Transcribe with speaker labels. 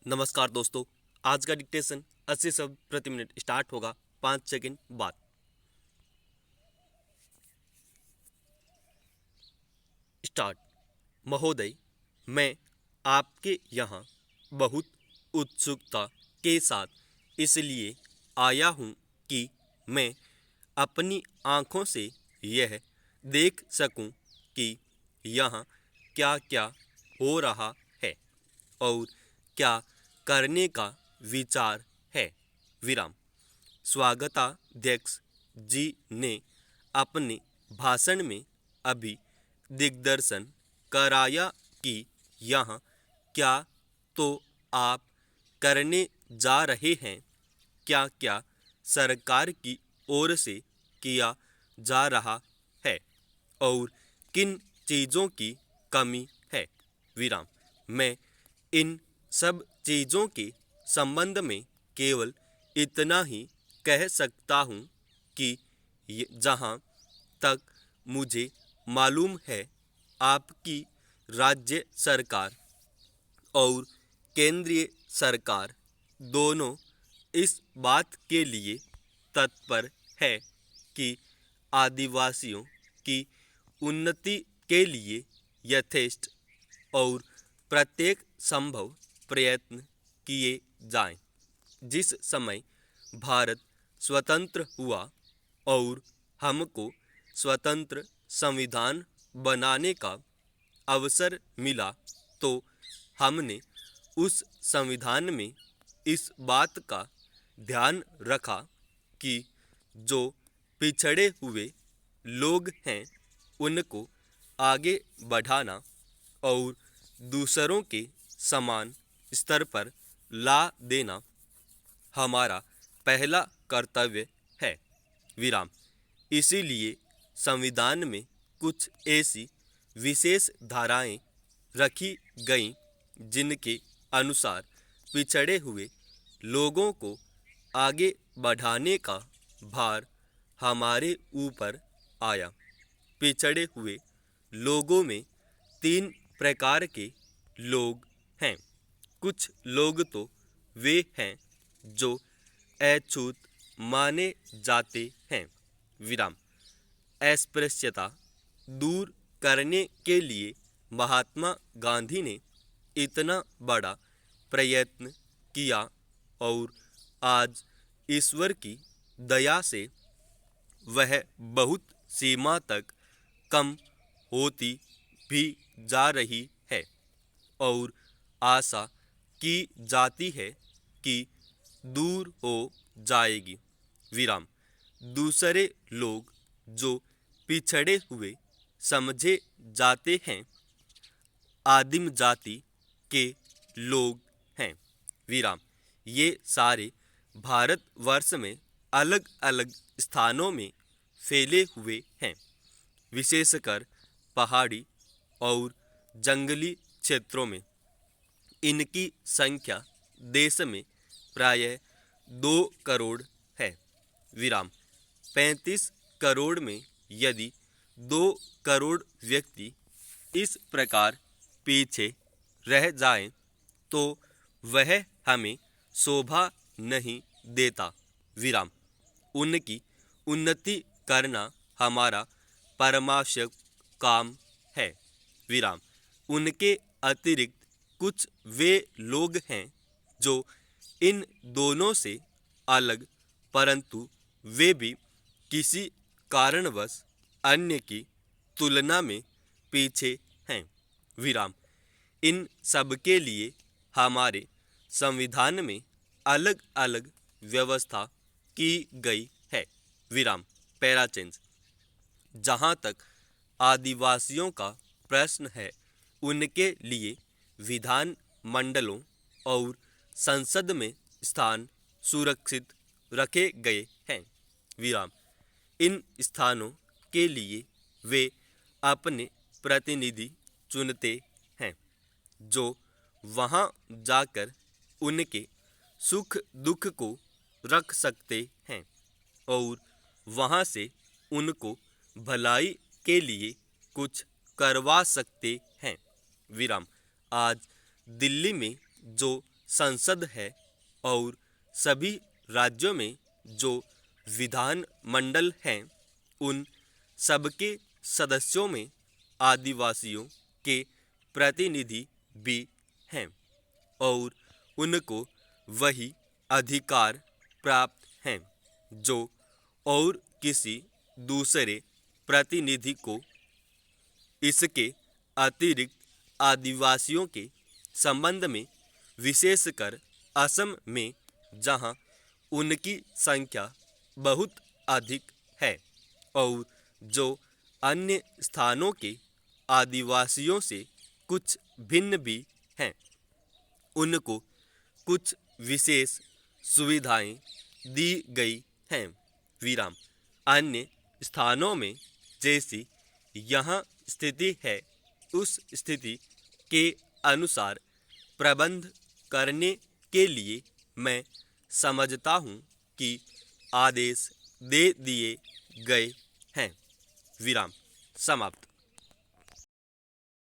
Speaker 1: नमस्कार दोस्तों। आज का डिक्टेशन 80 शब्द प्रति मिनट स्टार्ट होगा 5 सेकंड बाद। स्टार्ट। महोदय, मैं आपके यहाँ बहुत उत्सुकता के साथ इसलिए आया हूँ कि मैं अपनी आँखों से यह देख सकूँ कि यहाँ क्या क्या हो रहा है और क्या करने का विचार है। विराम। स्वागताध्यक्ष जी ने अपने भाषण में अभी दिग्दर्शन कराया कि यहाँ क्या तो आप करने जा रहे हैं, क्या क्या सरकार की ओर से किया जा रहा है और किन चीज़ों की कमी है। विराम। मैं इन सब चीज़ों के संबंध में केवल इतना ही कह सकता हूँ कि जहाँ तक मुझे मालूम है, आपकी राज्य सरकार और केंद्रीय सरकार दोनों इस बात के लिए तत्पर है कि आदिवासियों की उन्नति के लिए यथेष्ट और प्रत्येक संभव प्रयत्न किए जाएं। जिस समय भारत स्वतंत्र हुआ और हमको स्वतंत्र संविधान बनाने का अवसर मिला, तो हमने उस संविधान में इस बात का ध्यान रखा कि जो पिछड़े हुए लोग हैं उनको आगे बढ़ाना और दूसरों के समान स्तर पर ला देना हमारा पहला कर्तव्य है। विराम। इसीलिए संविधान में कुछ ऐसी विशेष धाराएं रखी गईं जिनके अनुसार पिछड़े हुए लोगों को आगे बढ़ाने का भार हमारे ऊपर आया। पिछड़े हुए लोगों में 3 प्रकार के लोग हैं। कुछ लोग तो वे हैं जो अछूत माने जाते हैं। विराम। अस्पृश्यता दूर करने के लिए महात्मा गांधी ने इतना बड़ा प्रयत्न किया और आज ईश्वर की दया से वह बहुत सीमा तक कम होती भी जा रही है और आशा की जाती है कि दूर हो जाएगी। विराम। दूसरे लोग जो पिछड़े हुए समझे जाते हैं आदिम जाति के लोग हैं। विराम। ये सारे भारतवर्ष में अलग अलग स्थानों में फैले हुए हैं, विशेषकर पहाड़ी और जंगली क्षेत्रों में। इनकी संख्या देश में प्रायः 2 करोड़ है। विराम। 35 करोड़ में यदि 2 करोड़ व्यक्ति इस प्रकार पीछे रह जाएं, तो वह हमें शोभा नहीं देता। विराम। उनकी उन्नति करना हमारा परमावश्यक काम है। विराम। उनके अतिरिक्त कुछ वे लोग हैं जो इन दोनों से अलग, परंतु वे भी किसी कारणवश अन्य की तुलना में पीछे हैं। विराम। इन सब के लिए हमारे संविधान में अलग अलग व्यवस्था की गई है। विराम। Para change. जहाँ तक आदिवासियों का प्रश्न है, उनके लिए विधान मंडलों और संसद में स्थान सुरक्षित रखे गए हैं। विराम। इन स्थानों के लिए वे अपने प्रतिनिधि चुनते हैं जो वहां जाकर उनके सुख दुख को रख सकते हैं और वहां से उनको भलाई के लिए कुछ करवा सकते हैं। विराम। आज दिल्ली में जो संसद है और सभी राज्यों में जो विधान मंडल हैं उन सबके सदस्यों में आदिवासियों के प्रतिनिधि भी हैं और उनको वही अधिकार प्राप्त हैं जो और किसी दूसरे प्रतिनिधि को। इसके अतिरिक्त आदिवासियों के संबंध में विशेषकर असम में जहां उनकी संख्या बहुत अधिक है और जो अन्य स्थानों के आदिवासियों से कुछ भिन्न भी हैं, उनको कुछ विशेष सुविधाएं दी गई हैं। विराम। अन्य स्थानों में जैसी यहाँ स्थिति है उस स्थिति के अनुसार प्रबंध करने के लिए मैं समझता हूँ कि आदेश दे दिए गए हैं। विराम समाप्त।